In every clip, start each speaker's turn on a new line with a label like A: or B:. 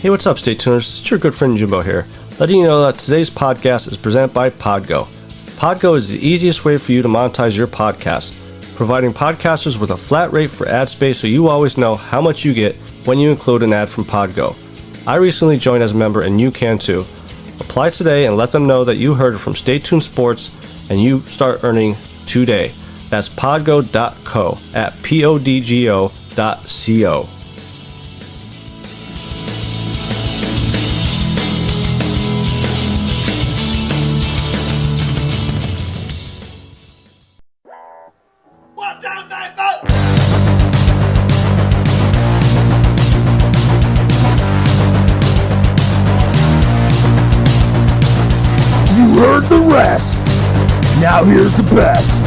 A: Hey, what's up, Stay Tuners? It's your good friend Jimbo here, letting you know that today's podcast is presented by Podgo. Podgo is the easiest way for you to monetize your podcast, providing podcasters with a flat rate for ad space so you always know how much you get when you include an ad from Podgo. I recently joined as a member and you can too. Apply today and let them know that you heard it from Stay Tuned Sports and you start earning today. That's podgo.co at podgo.co.
B: Heard the rest. Now here's the best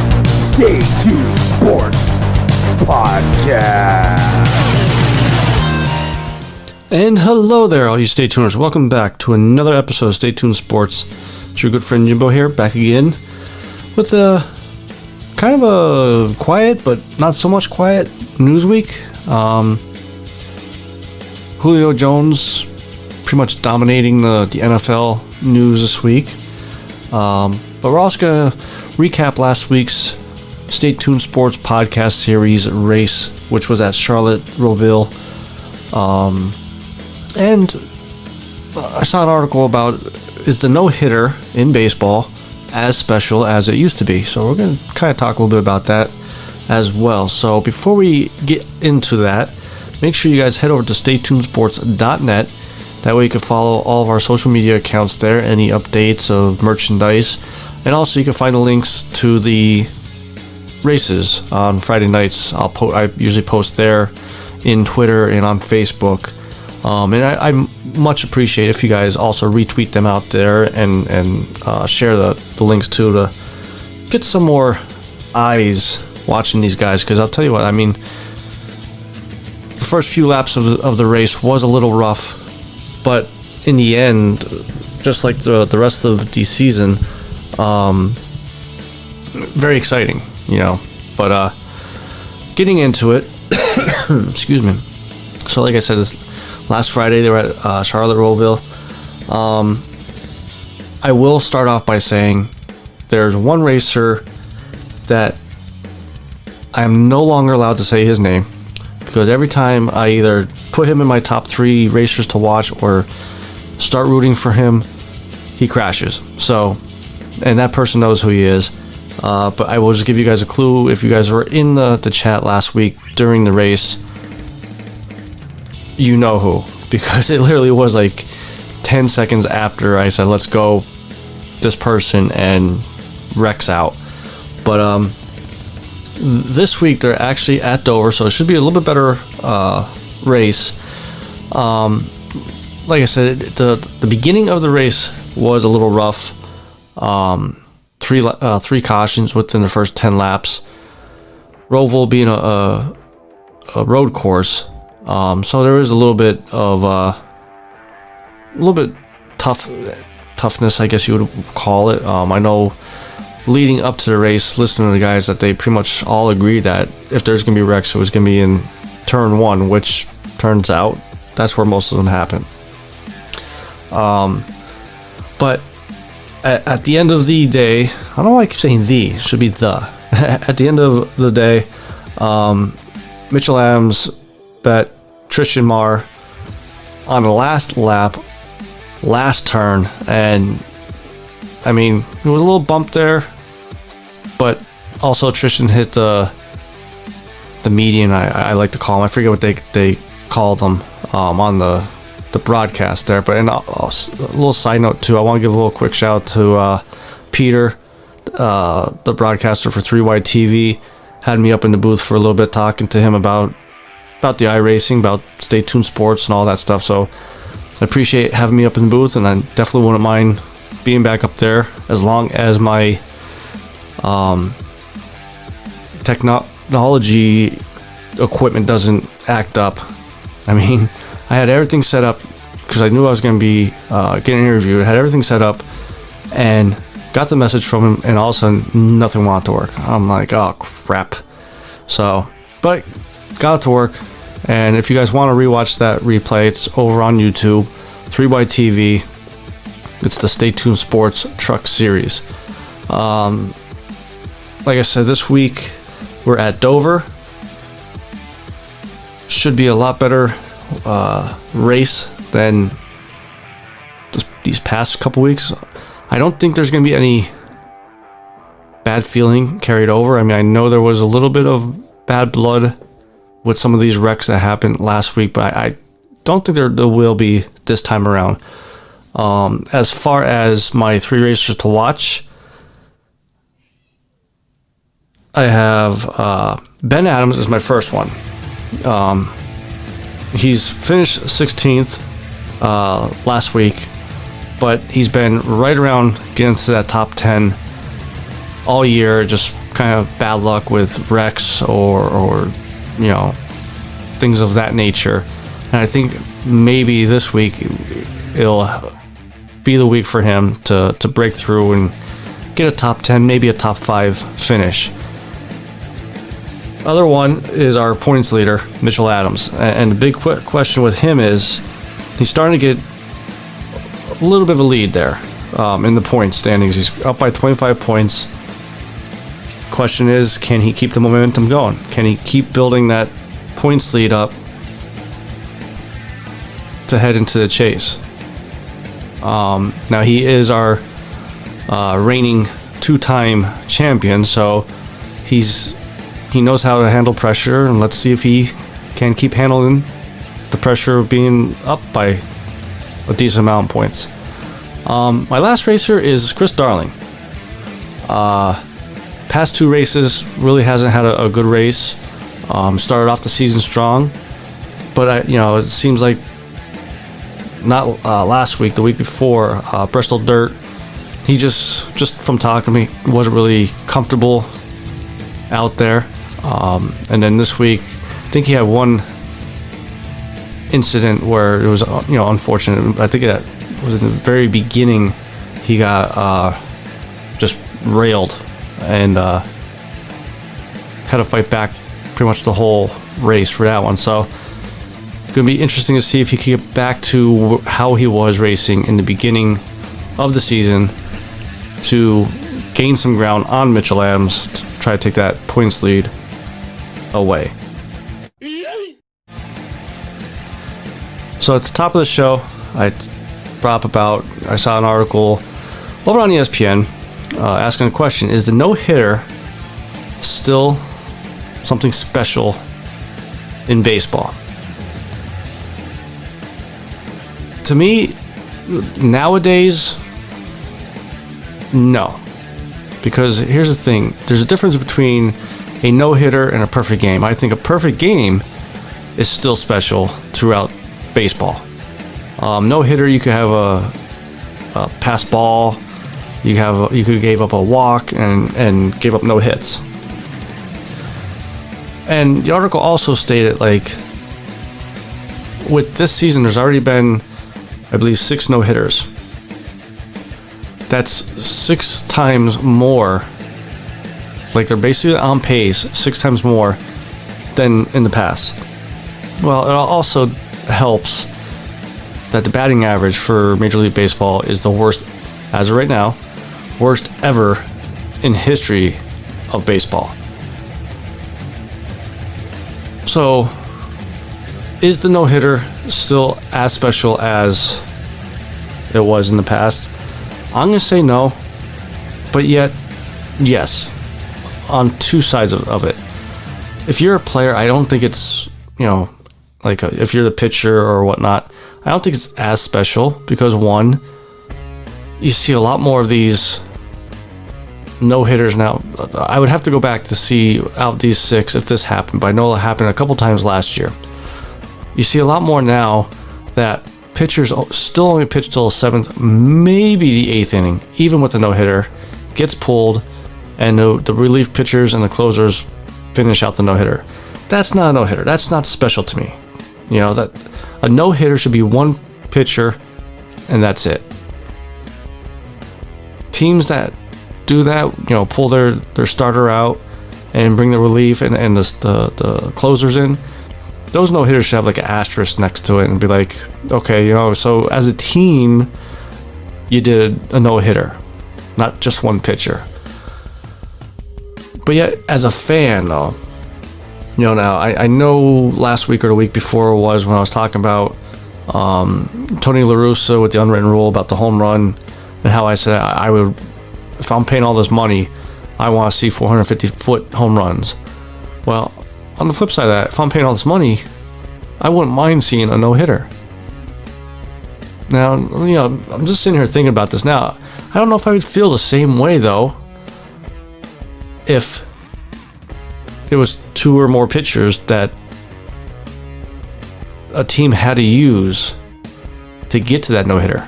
B: Stay Tuned Sports Podcast.
A: And hello there, all you Stay Tuners. Welcome back to another episode of Stay Tuned Sports. It's your good friend Jimbo here, back again with a kind of a quiet, but not so much quiet news week. Julio Jones pretty much dominating the NFL news this week. But we're also going to recap last week's Stay Tuned Sports podcast series race, which was at Charlotte Rouville. And I saw an article about, is the no-hitter in baseball as special as it used to be? So we're going to kind of talk a little bit about that as well. So before we get into that, make sure you guys head over to staytunedsports.net. That way you can follow all of our social media accounts there, any updates of merchandise, and also you can find the links to the races on Friday nights. I usually post there in Twitter and on Facebook, and I much appreciate if you guys also retweet them out there and share the links too to get some more eyes watching these guys, because I'll tell you what, I mean, the first few laps of the race was a little rough. But in the end, just like the rest of the season, very exciting, you know. But getting into it, excuse me. So like I said, this last Friday they were at Charlotte Rouville. I will start off by saying there's one racer that I am no longer allowed to say his name, because every time I either put him in my top 3 racers to watch or start rooting for him, he crashes. So, and that person knows who he is. But I will just give you guys a clue. If you guys were in the chat last week during the race, you know who, because it literally was like 10 seconds after I said, let's go, this person, and wrecks out. But this week they're actually at Dover, so it should be a little bit better race. Like I said, the beginning of the race was a little rough. 3 cautions within the first 10 laps. Rouville being a road course, so there is a little bit of toughness, I guess you would call it. I know leading up to the race, listening to the guys, that they pretty much all agree that if there's going to be wrecks, it was going to be in turn 1, which turns out that's where most of them happen. But at the end of the day, I don't know why I keep saying the, it should be the. At the end of the day, Mitchell Adams bet Tristan Marr on the last lap, last turn, and I mean, there was a little bump there, but also Tristan hit the median, I like to call them. I forget what they called them on the broadcast there. But a little side note too, I want to give a little quick shout out to Peter, the broadcaster for 3Y TV. Had me up in the booth for a little bit talking to him about the iRacing, about Stay Tuned Sports and all that stuff. So I appreciate having me up in the booth, and I definitely wouldn't mind being back up there as long as my technology equipment doesn't act up. I mean, I had everything set up because I knew I was going to be getting interviewed. I had everything set up and got the message from him, and all of a sudden nothing wanted to work. I'm like, oh crap. So, but got it to work. And if you guys want to rewatch that replay, it's over on YouTube, 3x TV. It's the Stay Tuned Sports Truck Series. Like I said, this week we're at Dover. Should be a lot better race than these past couple weeks. I don't think there's going to be any bad feeling carried over. I mean, I know there was a little bit of bad blood with some of these wrecks that happened last week, but I don't think there will be this time around. As far as my 3 racers to watch, I have Ben Adams is my first one. He's finished 16th last week, but he's been right around getting to that top 10 all year. Just kind of bad luck with wrecks or things of that nature. And I think maybe this week it'll be the week for him to break through and get a top 10, maybe a top 5 finish. Other one is our points leader, Mitchell Adams. And the big question with him is he's starting to get a little bit of a lead there in the point standings. He's up by 25 points. Question is, can he keep the momentum going? Can he keep building that points lead up to head into the chase? Now he is our reigning 2-time champion, so he knows how to handle pressure, and let's see if he can keep handling the pressure of being up by a decent amount of points. My last racer is Chris Darling. Past 2 races really hasn't had a good race. Started off the season strong, but it seems like not last week, the week before, Bristol Dirt, he just from talking to me wasn't really comfortable out there. And then this week, I think he had one incident where it was unfortunate. I think it was in the very beginning. He got just railed and had to fight back pretty much the whole race for that one. So going to be interesting to see if he can get back to how he was racing in the beginning of the season to gain some ground on Mitchell Adams to try to take that points lead away. So at the top of the show, I saw an article over on ESPN asking a question: is the no-hitter still something special in baseball? To me, nowadays, no. Because here's the thing, there's a difference between a no-hitter and a perfect game. I think a perfect game is still special throughout baseball. No-hitter, you could have a pass ball, you could give up a walk and give up no hits. And the article also stated, like, with this season, there's already been, I believe, 6 no-hitters. That's 6 times more. Like, they're basically on pace 6 times more than in the past. Well, it also helps that the batting average for Major League Baseball is the worst, as of right now, worst ever in history of baseball. So, is the no-hitter still as special as it was in the past? I'm going to say no, but yet, yes, on 2 sides of it. If you're a player, I don't think it's, if you're the pitcher or whatnot, I don't think it's as special because, one, you see a lot more of these no-hitters now. I would have to go back to see out these 6 if this happened, but I know it happened a couple times last year. You see a lot more now that pitchers still only pitch till the 7th, maybe the 8th inning, even with a no-hitter, gets pulled, and the relief pitchers and the closers finish out the no-hitter. That's not a no-hitter. That's not special to me. That a no-hitter should be one pitcher, and that's it. Teams that do that, pull their starter out and bring the relief and the closers in, those no hitters should have like an asterisk next to it and be like, okay, so as a team, you did a no hitter, not just one pitcher. But yet, as a fan, though, now I know last week or the week before it was when I was talking about Tony La Russa with the unwritten rule about the home run, and how I said I would, if I'm paying all this money, I want to see 450-foot home runs. Well, on the flip side of that, if I'm paying all this money, I wouldn't mind seeing a no-hitter. Now, I'm just sitting here thinking about this now. I don't know if I would feel the same way, though, if it was 2 or more pitchers that a team had to use to get to that no-hitter.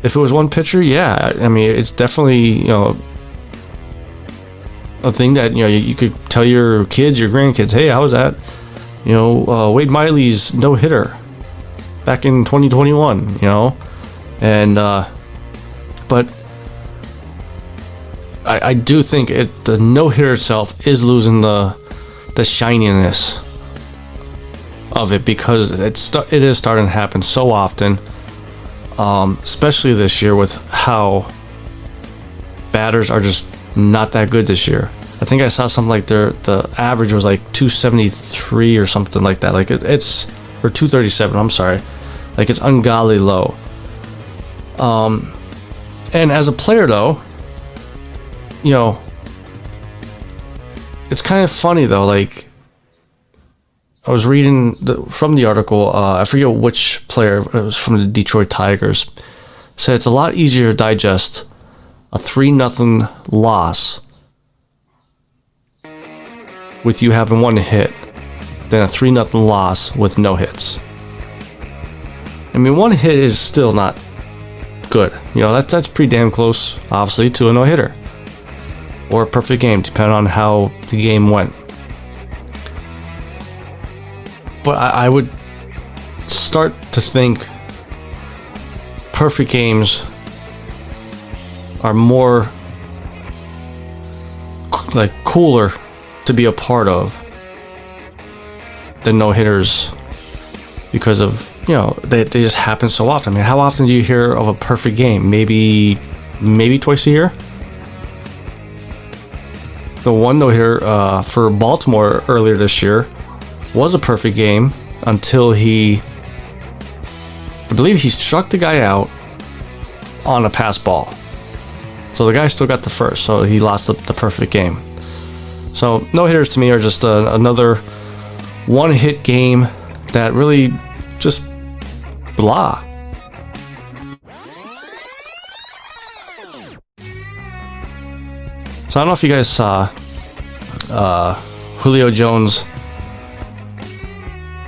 A: If it was one pitcher, yeah, I mean, it's definitely, a thing that, you could tell your kids, your grandkids, hey, how was that? Wade Miley's no-hitter back in 2021, and, but I do think the no-hitter itself is losing the shininess of it, because it is starting to happen so often, especially this year with how batters are just not that good this year. I think I saw something like the average was like 273 or something like that. Like it's or 237. I'm sorry, like it's ungodly low. And as a player though, it's kind of funny though. Like I was reading from the article. I forget which player. It was from the Detroit Tigers. Said it's a lot easier to digest a 3-0 loss with you having 1 hit than a 3-0 loss with no hits. I mean, 1 hit is still not good. That's pretty damn close, obviously, to a no-hitter or a perfect game, depending on how the game went. But I would start to think perfect games are more like cooler to be a part of than no hitters, because of they just happen so often. I mean, how often do you hear of a perfect game? Maybe twice a year. The one no hitter for Baltimore earlier this year was a perfect game until I believe he struck the guy out on a pass ball. So the guy still got the first, so he lost the perfect game. So no-hitters to me are just another one-hit game that really just blah. So I don't know if you guys saw Julio Jones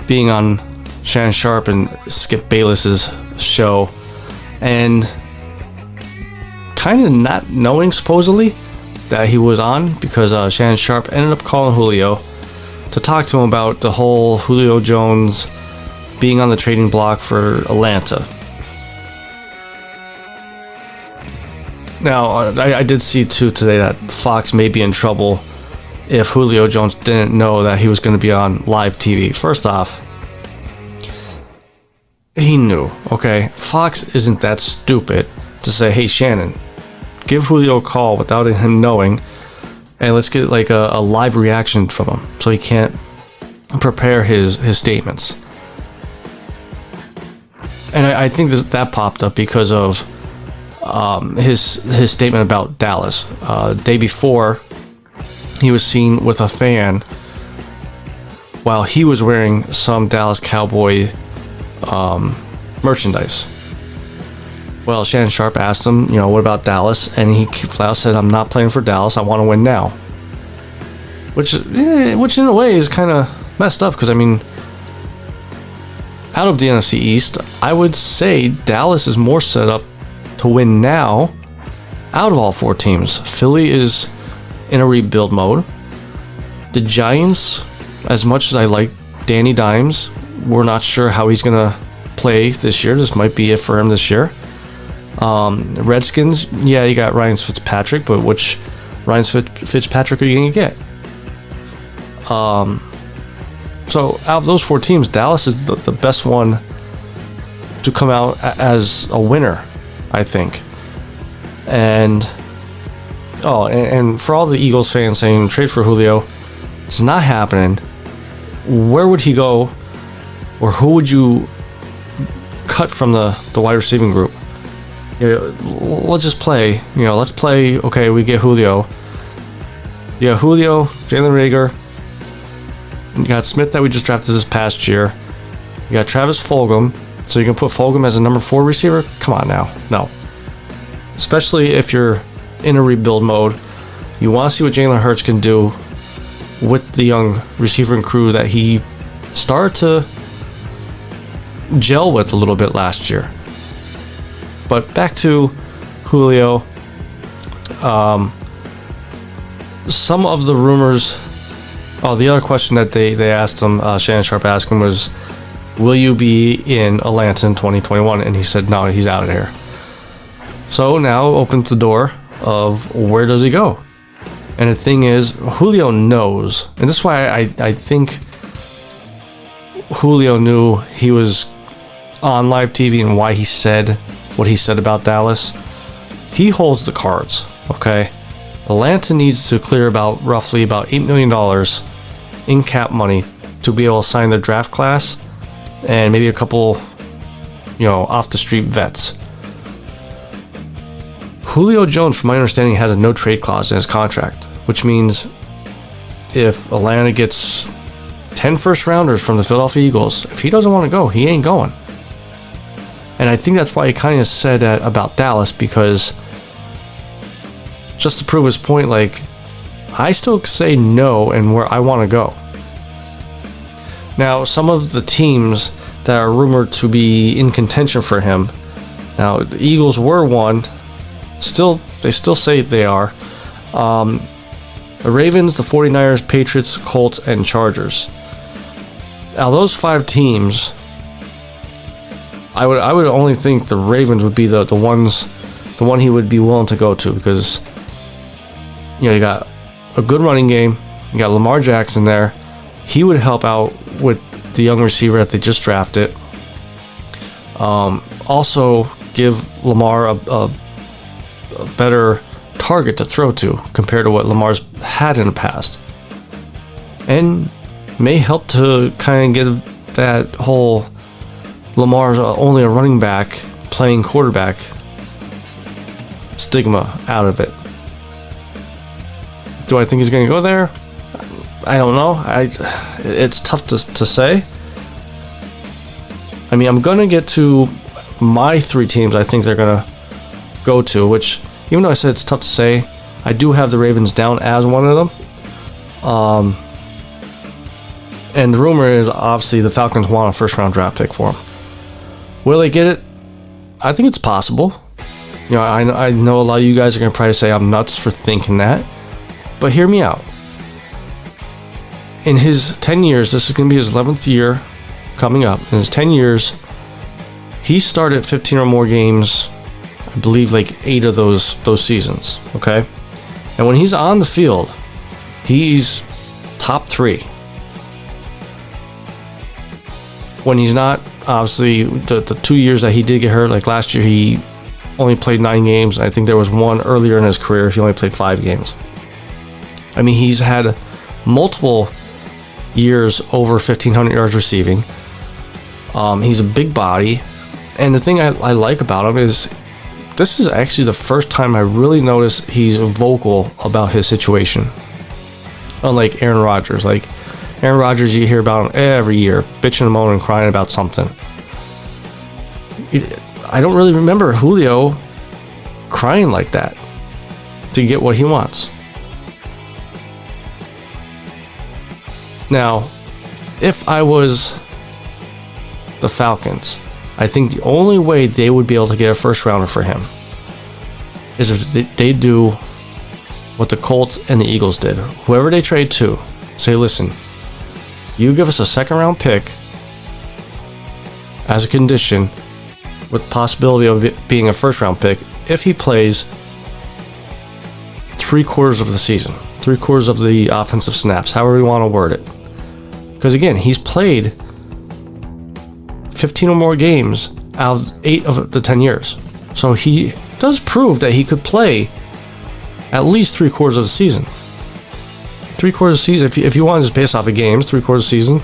A: being on Shannon Sharp and Skip Bayless's show, and kind of not knowing supposedly that he was on, because Shannon Sharp ended up calling Julio to talk to him about the whole Julio Jones being on the trading block for Atlanta. Now, I did see too today that Fox may be in trouble if Julio Jones didn't know that he was going to be on live TV. First off, he knew, okay? Fox isn't that stupid to say, hey, Shannon, give Julio a call without him knowing, and let's get like a live reaction from him so he can't prepare his statements. And I think that popped up because of his statement about Dallas. Day before, he was seen with a fan while he was wearing some Dallas Cowboy merchandise. Well, Shannon Sharp asked him, what about Dallas? And he flat out said, I'm not playing for Dallas. I want to win now. Which in a way is kind of messed up, because, I mean, out of the NFC East, I would say Dallas is more set up to win now out of all 4 teams. Philly is in a rebuild mode. The Giants, as much as I like Danny Dimes, we're not sure how he's going to play this year. This might be it for him this year. The Redskins, yeah, you got Ryan Fitzpatrick, but which Ryan Fitzpatrick are you going to get? So out of those 4 teams, Dallas is the best one to come out as a winner, I think. And for all the Eagles fans saying trade for Julio, it's not happening. Where would he go, or who would you cut from the wide receiving group? Let's just play. Let's play. Okay, we get Julio. You got Julio, Jalen Reagor. You got Smith that we just drafted this past year. You got Travis Fulgham. So you can put Fulgham as a number 4 receiver? Come on now. No. Especially if you're in a rebuild mode. You want to see what Jalen Hurts can do with the young receiving crew that he started to gel with a little bit last year. But back to Julio. Some of the rumors. The other question that they asked him, Shannon Sharp asked him, was, will you be in Atlanta in 2021? And he said, no, he's out of here. So now opens the door of where does he go? And the thing is, Julio knows, and this is why I think Julio knew he was on live TV and why he said what he said about Dallas. He holds the cards, okay? Atlanta needs to clear roughly about $8 million in cap money to be able to sign their draft class and maybe a couple, off the street vets. Julio Jones, from my understanding, has a no trade clause in his contract, which means if Atlanta gets 10 first rounders from the Philadelphia Eagles, if he doesn't want to go, he ain't going. And I think that's why he kind of said that about Dallas, because just to prove his point, I still say no and where I want to go. Now, some of the teams that are rumored to be in contention for him, now the Eagles were one, they still say they are. The Ravens, the 49ers, Patriots, Colts, and Chargers. Now those 5 teams, I would only think the Ravens would be the one he would be willing to go to, because you got a good running game, you got Lamar Jackson there. He would help out with the young receiver that they just drafted. Also give Lamar a better target to throw to compared to what Lamar's had in the past, and may help to kind of get that whole Lamar's only a running back playing quarterback stigma out of it. Do I think he's going to go there? I don't know. It's tough to say. I mean, I'm going to get to my 3 teams I think they're going to go to, which, even though I said it's tough to say, I do have the Ravens down as one of them. And the rumor is, obviously, the Falcons want a first-round draft pick for him. Will they get it? I think it's possible. I know a lot of you guys are going to probably say I'm nuts for thinking that. But hear me out. In his 10 years, this is going to be his 11th year coming up. In his 10 years, he started 15 or more games, I believe 8 of those seasons, okay? And when he's on the field, he's top 3. When he's not, obviously, the 2 years that he did get hurt, like last year, he only played 9 games. I think there was one earlier in his career, he only played 5 games. I mean, he's had multiple years over 1,500 yards receiving. He's a big body. And the thing I like about him is this is actually the first time I really noticed he's vocal about his situation. Unlike Aaron Rodgers. Aaron Rodgers, you hear about him every year, bitching and moaning and crying about something. I don't really remember Julio crying like that to get what he wants. Now, if I was the Falcons, I think the only way they would be able to get a first rounder for him is if they do what the Colts and the Eagles did. Whoever they trade to, say, listen, you give us a second round pick as a condition with the possibility of it being a first round pick if he plays 3/4 of the season, 3/4 of the offensive snaps, however you want to word it. Because again, he's played 15 or more games out of 8 of the 10 years. So he does prove that he could play at least 3/4 of the season. 3/4 of the season, if you want to just base off of games, 3/4 of the season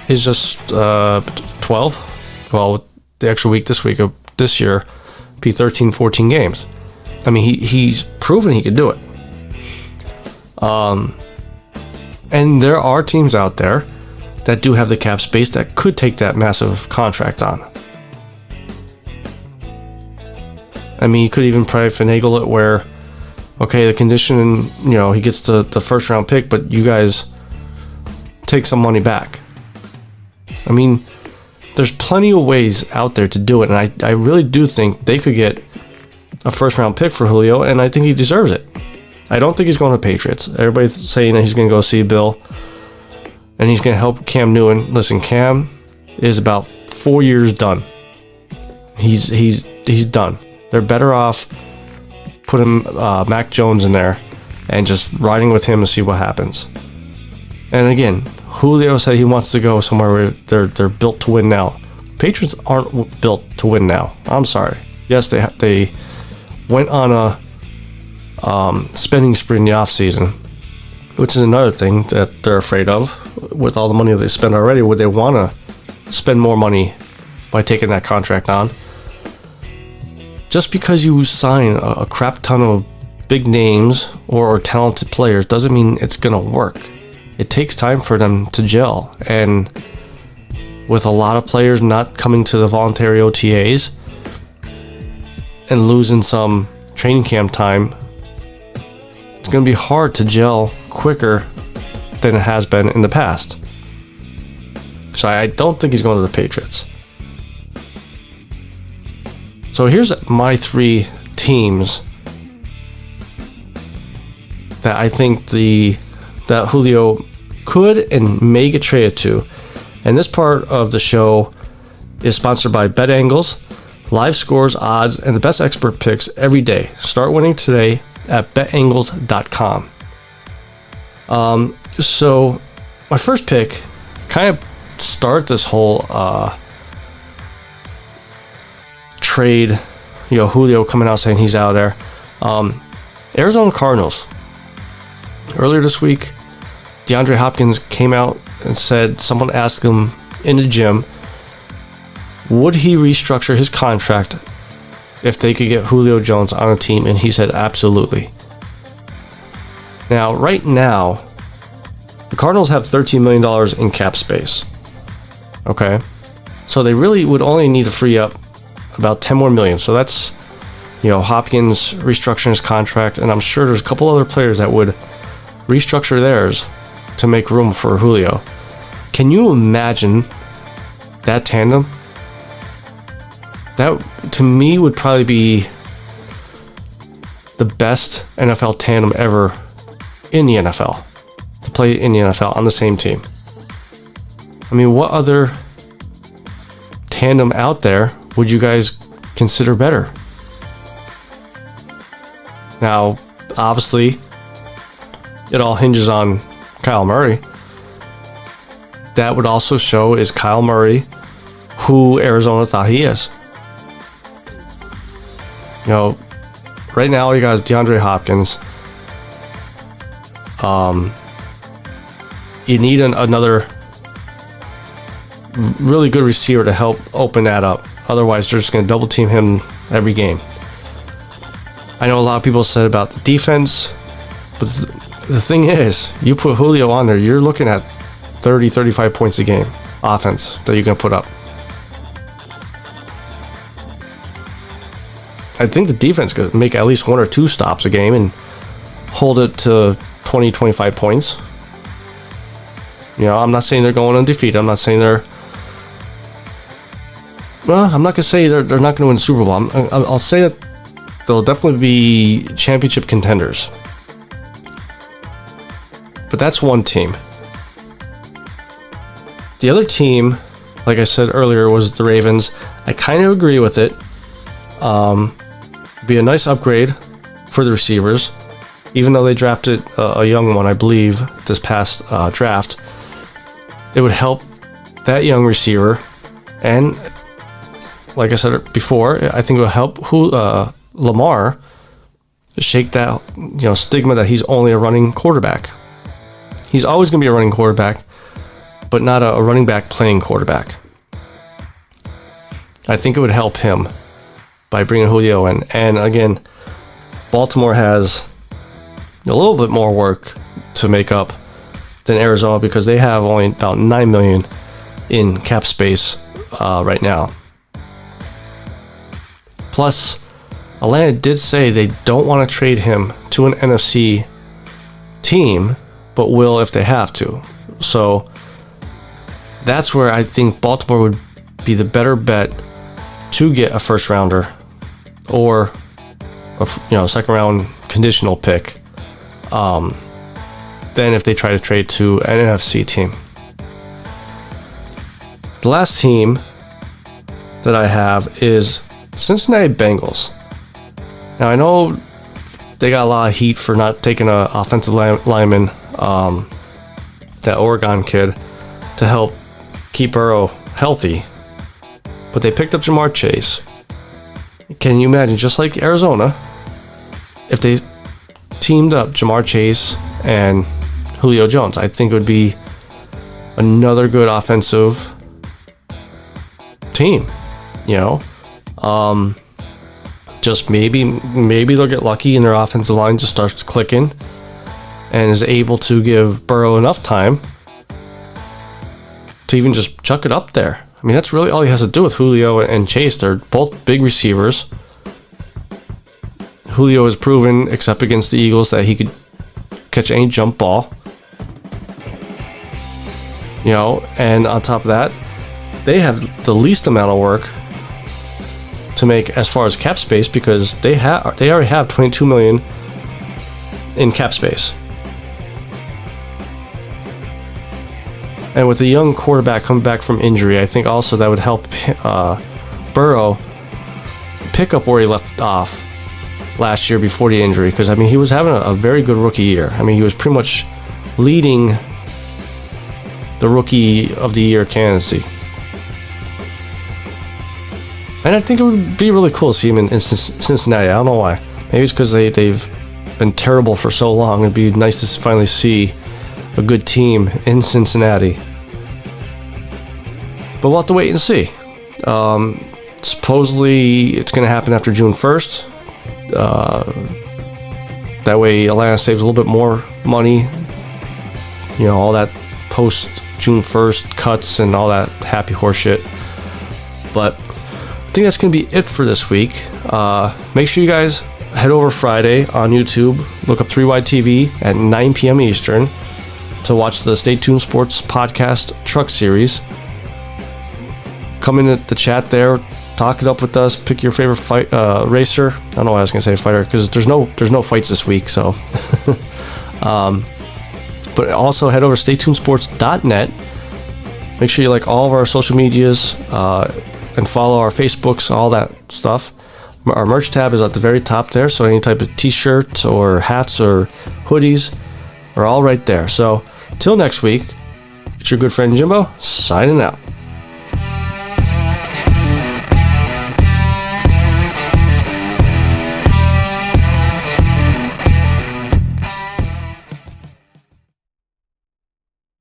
A: is just 12. Well, the extra week this year, be 13, 14 games. I mean, he's proven he could do it. And there are teams out there that do have the cap space that could take that massive contract on. I mean, you could even probably finagle it where, okay, the condition, he gets the first round pick, but you guys take some money back. I mean, there's plenty of ways out there to do it, and I really do think they could get a first round pick for Julio, and I think he deserves it. I don't think he's going to the Patriots. Everybody's saying that he's going to go see Bill, and he's going to help Cam Newton. Listen, Cam is about 4 years done. He's done. They're better off putting Mac Jones in there and just riding with him and see what happens. And again, Julio said he wants to go somewhere where they're built to win now. Patriots aren't built to win now. I'm sorry. Yes, they went on a spending spree in the offseason, which is another thing that they're afraid of. With all the money they spend already, would they want to spend more money by taking that contract on? Just because you sign a crap ton of big names or talented players doesn't mean it's going to work. It takes time for them to gel. And with a lot of players not coming to the voluntary OTAs and losing some training camp time, it's going to be hard to gel quicker than it has been in the past. So I don't think he's going to the Patriots. So here's my 3 teams that I think that Julio could and may get traded to. And this part of the show is sponsored by BetAngles, live scores, odds, and the best expert picks every day. Start winning today at betangles.com. So my first pick kind of start this whole trade, Julio coming out saying he's out there. Arizona Cardinals. Earlier this week, DeAndre Hopkins came out and said, someone asked him in the gym, would he restructure his contract if they could get Julio Jones on a team? And he said, absolutely. Now, right now, the Cardinals have $13 million in cap space. Okay? So they really would only need to free up about 10 more million. So that's, Hopkins restructuring his contract, and I'm sure there's a couple other players that would restructure theirs to make room for Julio. Can you imagine that tandem? That, to me, would probably be the best NFL tandem ever in the NFL, to play in the NFL on the same team. I mean, what other tandem out there would you guys consider better? Now, obviously, it all hinges on Kyle Murray. That would also show, is Kyle Murray who Arizona thought he is? Right now you guys, DeAndre Hopkins. You need another really good receiver to help open that up. Otherwise, they're just going to double team him every game. I know a lot of people said about the defense, but the thing is, you put Julio on there, you're looking at 30, 35 points a game offense that you're going to put up. I think the defense could make at least 1 or 2 stops a game and hold it to 20, 25 points. I'm not saying they're going undefeated. I'm not saying I'm not going to say they're not going to win the Super Bowl. I'll say that they'll definitely be championship contenders. But that's one team. The other team, like I said earlier, was the Ravens. I kind of agree with it. Be a nice upgrade for the receivers, even though they drafted a young one, I believe, this past draft. it would help that young receiver, and like I said before, I think it will help Lamar shake that stigma that he's only a running quarterback. He's always going to be a running quarterback, but not a running back playing quarterback. I think it would help him by bringing Julio in. And again, Baltimore has a little bit more work to make up than Arizona because they have only about $9 million in cap space right now. Plus, Atlanta did say they don't want to trade him to an NFC team, but will if they have to. So that's where I think Baltimore would be the better bet to get a first rounder or a second round conditional pick than if they try to trade to an NFC team. The last team that I have is Cincinnati Bengals. Now I know they got a lot of heat for not taking an offensive lineman, that Oregon kid, to help keep Burrow healthy. But they picked up Jamar Chase. Can you imagine, just like Arizona, if they teamed up Jamar Chase and Julio Jones? I think it would be another good offensive team. Just maybe they'll get lucky and their offensive line just starts clicking and is able to give Burrow enough time to even just chuck it up there. I mean, that's really all he has to do with Julio and Chase. They're both big receivers. Julio has proven, except against the Eagles, that he could catch any jump ball. And on top of that, they have the least amount of work to make as far as cap space because they already have $22 million in cap space. And with a young quarterback coming back from injury, I think also that would help Burrow pick up where he left off last year before the injury. Because, he was having a very good rookie year. He was pretty much leading the rookie of the year candidacy. And I think it would be really cool to see him in Cincinnati. I don't know why. Maybe it's because they've been terrible for so long. It'd be nice to finally see a good team in Cincinnati. But we'll have to wait and see. Supposedly it's going to happen after June 1st. That way Atlanta saves a little bit more money. All that post June 1st cuts and all that happy horse shit. But I think that's going to be it for this week. Make sure you guys head over Friday on YouTube. Look up 3Y TV at 9 p.m. Eastern to watch the Stay Tuned Sports Podcast Truck Series. Come in the chat there, talk it up with us, pick your favorite racer. I don't know why I was going to say fighter, because there's no fights this week, so. But also head over to staytunedsports.net. Make sure you like all of our social medias and follow our Facebooks, all that stuff. Our merch tab is at the very top there, so any type of t-shirts or hats or hoodies are all right there. So, till next week, it's your good friend Jimbo, signing out.